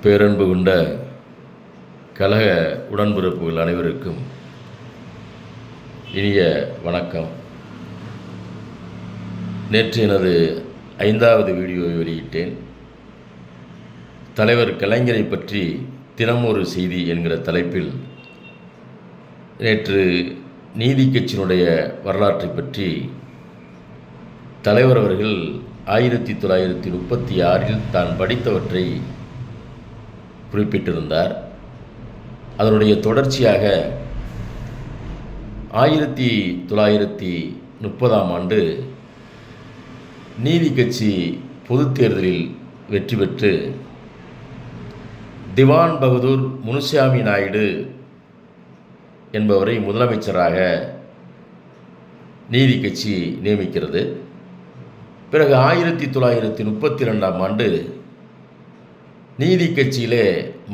பேரன்பு கொண்ட கழக உடன்பிறப்புகள் அனைவருக்கும் இனிய வணக்கம். நேற்று எனது 5வது வீடியோவை வெளியிட்டேன். தலைவர் கலைஞரை பற்றி தினம் ஒரு செய்தி என்கிற தலைப்பில் நேற்று நீதி கட்சியினுடைய வரலாற்றை பற்றி தலைவர் அவர்கள் 1936 தான் படித்தவற்றை குறிப்பிட்டிருந்தார். அதனுடைய தொடர்ச்சியாக 1930 நீதி கட்சி பொதுத் தேர்தலில் வெற்றி பெற்று திவான் பகதூர் முனுசாமி நாயுடு என்பவரை முதலமைச்சராக நீதி கட்சி நியமிக்கிறது. பிறகு 1932 நீதி கட்சியிலே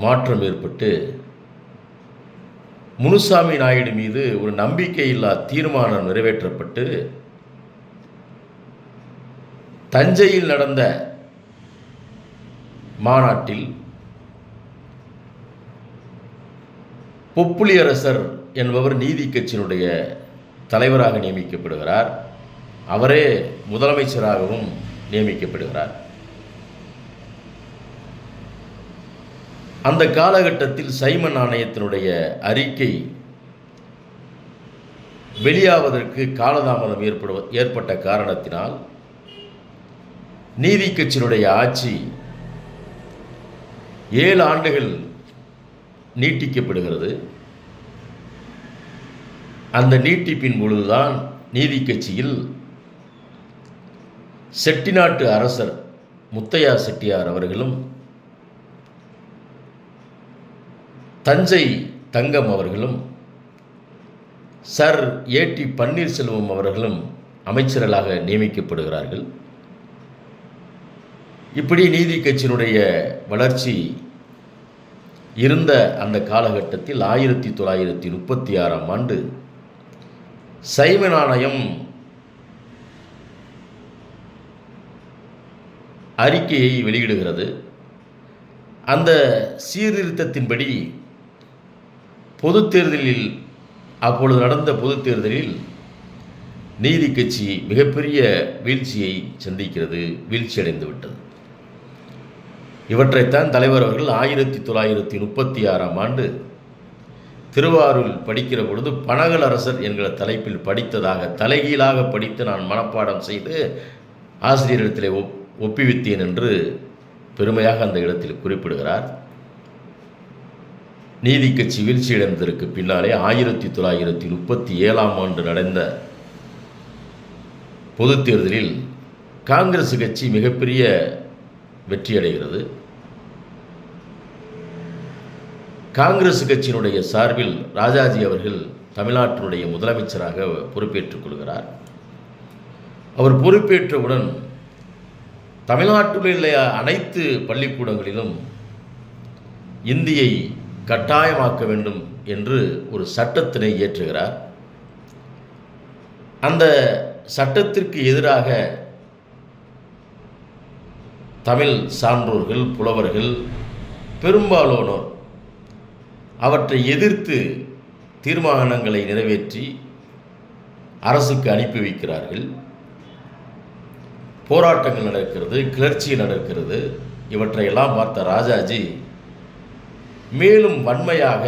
மாற்றம் ஏற்பட்டு முனுசாமி நாயுடு மீது ஒரு நம்பிக்கையில்லா தீர்மானம் நிறைவேற்றப்பட்டு தஞ்சையில் நடந்த மாநாட்டில் பொப்புளியரசர் என்பவர் நீதி கட்சியினுடைய தலைவராக நியமிக்கப்படுகிறார். அவரே முதலமைச்சராகவும் நியமிக்கப்படுகிறார். அந்த காலகட்டத்தில் சைமன் ஆணையத்தினுடைய அறிக்கை வெளியாவதற்கு காலதாமதம் ஏற்பட்ட காரணத்தினால் நீதி கட்சியினுடைய ஆட்சி 7 ஆண்டுகள் நீட்டிக்கப்படுகிறது. அந்த நீட்டிப்பின் பொழுதுதான் நீதி கட்சியில் செட்டிநாட்டு அரசர் முத்தையா செட்டியார் அவர்களும் தஞ்சை தங்கம் அவர்களும் சர் ஏடி பன்னீர்செல்வம் அவர்களும் அமைச்சர்களாக நியமிக்கப்படுகிறார்கள். இப்படி நீதி கட்சியினுடைய வளர்ச்சி இருந்த அந்த காலகட்டத்தில் 1936 சைமன் ஆணையம் அறிக்கையை வெளியிடுகிறது. அந்த சீர்திருத்தத்தின்படி அப்பொழுது நடந்த பொதுத் தேர்தலில் நீதி கட்சி மிகப்பெரிய வீழ்ச்சியை சந்திக்கிறது, வீழ்ச்சியடைந்து விட்டது. இவற்றைத்தான் தலைவர் அவர்கள் 1936 திருவாரூரில் படிக்கிற பொழுது பனகல் அரசர் என்கிற தலைப்பில் படித்ததாக தலைகீழாக படித்து நான் மனப்பாடம் செய்து ஆசிரியரிடத்திலே ஒப்புவித்தேன் என்று பெருமையாக அந்த இடத்தில் குறிப்பிடுகிறார். நீதி கட்சி வீழ்ச்சியடைந்ததற்கு பின்னாலே 1937 நடந்த பொதுத் தேர்தலில் காங்கிரஸ் கட்சி மிகப்பெரிய வெற்றியடைகிறது. காங்கிரஸ் கட்சியினுடைய சார்பில் ராஜாஜி அவர்கள் தமிழ்நாட்டினுடைய முதலமைச்சராக பொறுப்பேற்றுக் கொள்கிறார். அவர் பொறுப்பேற்றவுடன் தமிழ்நாட்டில் உள்ள அனைத்து பள்ளிக்கூடங்களிலும் இந்தியை கட்டாயமாக்க வேண்டும் என்று ஒரு சட்டத்தினை இயற்றுகிறார். அந்த சட்டத்திற்கு எதிராக தமிழ் சான்றோர்கள், புலவர்கள் பெரும்பாலானோர் அவற்றை எதிர்த்து தீர்மானங்களை நிறைவேற்றி அரசுக்கு அனுப்பி வைக்கிறார்கள். போராட்டங்கள் நடக்கிறது, கிளர்ச்சி நடக்கிறது. இவற்றையெல்லாம் பார்த்த ராஜாஜி மேலும் வன்மையாக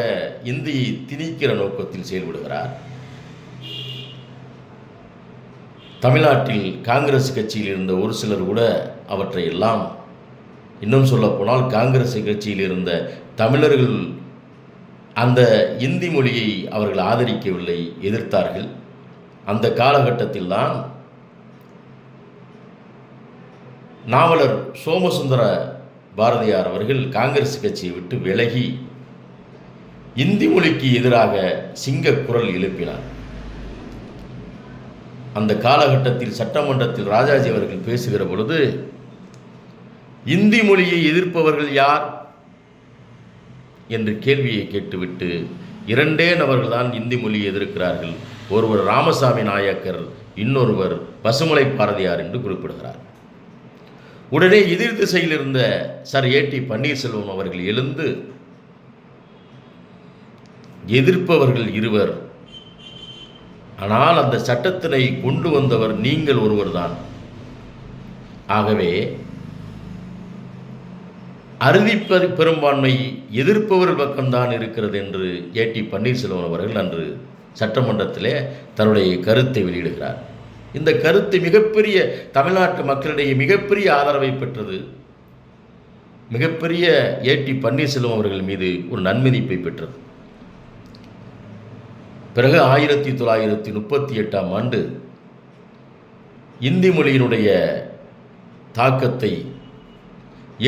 இந்தியை திணிக்கிற நோக்கத்தில் செயல்படுகிறார். தமிழ்நாட்டில் காங்கிரஸ் கட்சியில் இருந்த ஒரு சிலர் கூட அவற்றையெல்லாம், இன்னும் சொல்லப்போனால் காங்கிரஸ் கட்சியில் இருந்த தமிழர்கள் அந்த இந்தி மொழியை அவர்கள் ஆதரிக்கவில்லை, எதிர்த்தார்கள். அந்த காலகட்டத்தில் தான் நாவலர் சோமசுந்தர பாரதியார் அவர்கள் காங்கிரஸ் கட்சியை விட்டு விலகி இந்தி மொழிக்கு எதிராக சிங்க குரல் எழுப்பினார். அந்த காலகட்டத்தில் சட்டமன்றத்தில் ராஜாஜி அவர்கள் பேசுகிற பொழுது இந்தி மொழியை எதிர்ப்பவர்கள் யார் என்று கேள்வியை கேட்டுவிட்டு 2 நபர்கள்தான் இந்தி மொழியை எதிர்க்கிறார்கள், ஒருவர் ராமசாமி நாயக்கர், இன்னொருவர் பசுமலை பாரதியார் என்று குறிப்பிடுகிறார். உடனே எதிர் திசையில் இருந்த சர் ஏடி பன்னீர்செல்வம் அவர்கள் எழுந்து, எதிர்ப்பவர்கள் இருவர், ஆனால் அந்த சட்டத்தினை கொண்டு வந்தவர் நீங்கள் ஒருவர்தான். ஆகவே அறுதி பெரும்பான்மை எதிர்ப்பவர்கள் பக்கம்தான் இருக்கிறது என்று ஏடி பன்னீர்செல்வம் அவர்கள் அன்று சட்டமன்றத்திலே தன்னுடைய கருத்தை வெளியிடுகிறார். இந்த கருத்து மிகப்பெரிய தமிழ்நாட்டு மக்களிடையே மிகப்பெரிய ஆதரவை பெற்றது. மிகப்பெரிய ஏடி பன்னீர்செல்வம் அவர்கள் மீது ஒரு நன்மதிப்பை பெற்றது. பிறகு 1938 இந்தி மொழியினுடைய தாக்கத்தை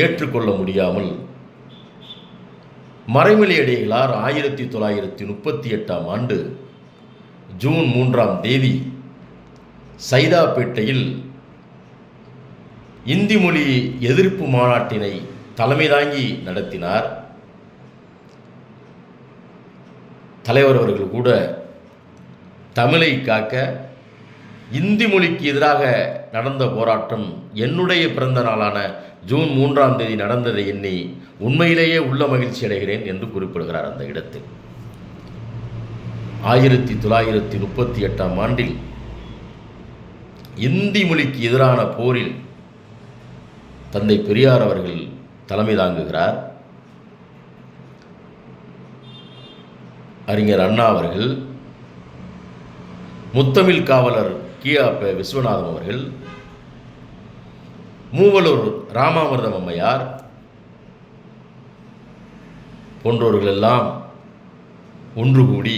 ஏற்றுக்கொள்ள முடியாமல் மறைமலை அடிகளார் 1938 ஜூன் 3 சைதாப்பேட்டையில் இந்தி மொழி எதிர்ப்பு மாநாட்டினை தலைமை தாங்கி நடத்தினார். தலைவர் அவர்கள் கூட தமிழை காக்க இந்தி மொழிக்கு எதிராக நடந்த போராட்டம் என்னுடைய பிறந்த நாளான ஜூன் 3 நடந்ததை எண்ணி உண்மையிலேயே உள்ள மகிழ்ச்சி அடைகிறேன் என்று குறிப்பிடுகிறார். அந்த இடத்தில் 1938 இந்தி மொழிக்கு எதிரான போரில் தந்தை பெரியார் அவர்கள் தலைமை தாங்குகிறார். அறிஞர் அண்ணா அவர்கள், முத்தமிழ் காவலர் கி.ஆ. விஸ்வநாதம் அவர்கள், மூவலூர் ராமாமிர்தம் அம்மையார் போன்றவர்களெல்லாம் ஒன்று கூடி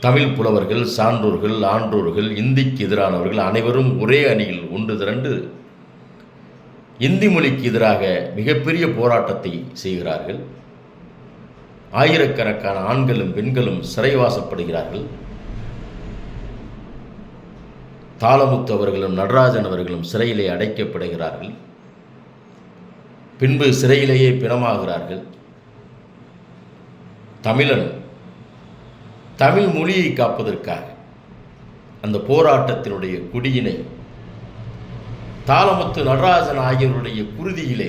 தமிழ் புலவர்கள், சான்றோர்கள், ஆன்றோர்கள், இந்திக்கு எதிரானவர்கள் அனைவரும் ஒரே அணியில் ஒன்று திரண்டு இந்தி மொழிக்கு எதிராக மிகப்பெரிய போராட்டத்தை செய்கிறார்கள். ஆயிரக்கணக்கான ஆண்களும் பெண்களும் சிறைவாசப்படுகிறார்கள். தாளமுத்து அவர்களும் நடராஜன் அவர்களும் சிறையிலே அடைக்கப்படுகிறார்கள். பின்பு சிறையிலேயே பிணமாகிறார்கள். தமிழன் தமிழ் மொழியை காப்பதற்காக அந்த போராட்டத்தினுடைய கொடியினை தாளமுத்து, நடராஜன் ஆகியோருடைய குருதியிலே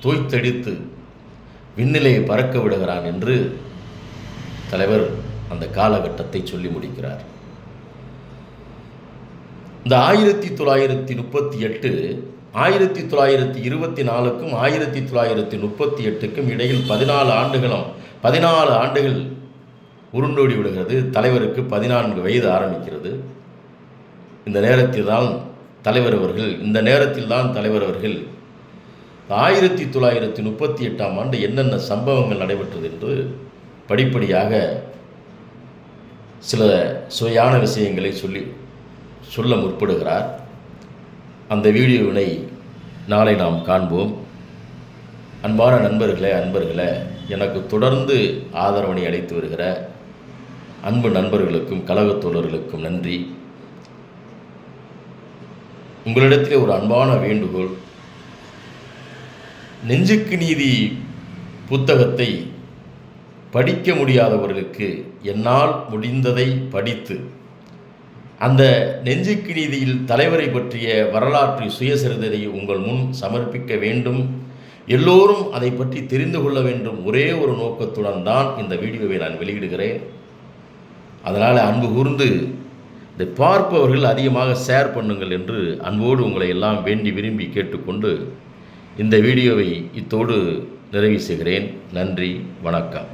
தோய்த்தடித்து விண்ணிலே பறக்க விடுகிறான் என்று தலைவர் அந்த காலகட்டத்தை சொல்லி முடிக்கிறார். இந்த 1938 1924க்கும் 1938க்கும் இடையில் 14 ஆண்டுகள் உருண்டோடி விடுகிறது. தலைவருக்கு 14 வயது ஆரம்பிக்கிறது. இந்த நேரத்தில் தான் தலைவர் அவர்கள் 1938 என்னென்ன சம்பவங்கள் நடைபெற்றது என்று படிப்படியாக சில சுவையான விஷயங்களை சொல்ல முற்படுகிறார். அந்த வீடியோவினை நாளை நாம் காண்போம். அன்பான நண்பர்களே, எனக்கு தொடர்ந்து ஆதரவனை அளித்து வருகிற அன்பு நண்பர்களுக்கும் கழகத் தோழர்களுக்கும் நன்றி. உங்களிடத்திலே ஒரு அன்பான வேண்டுகோள், நெஞ்சுக்கு நீதி புத்தகத்தை படிக்க முடியாதவர்களுக்கு என்னால் முடிந்ததை படித்து அந்த நெஞ்சுக்கு நீதியில் தலைவரை பற்றிய வரலாற்று சுயசரிதையை உங்கள் முன் சமர்ப்பிக்க வேண்டும். எல்லோரும் அதை பற்றி தெரிந்து கொள்ள வேண்டும். ஒரே ஒரு நோக்கத்துடன் தான் இந்த வீடியோவை நான் வெளியிடுகிறேன். அதனால் அன்பு கூர்ந்து இதை பார்ப்பவர்கள் அதிகமாக ஷேர் பண்ணுங்கள் என்று அன்போடு உங்களை எல்லாம் வேண்டி விரும்பி கேட்டுக்கொண்டு இந்த வீடியோவை இத்தோடு நிறைவு செய்கிறேன். நன்றி, வணக்கம்.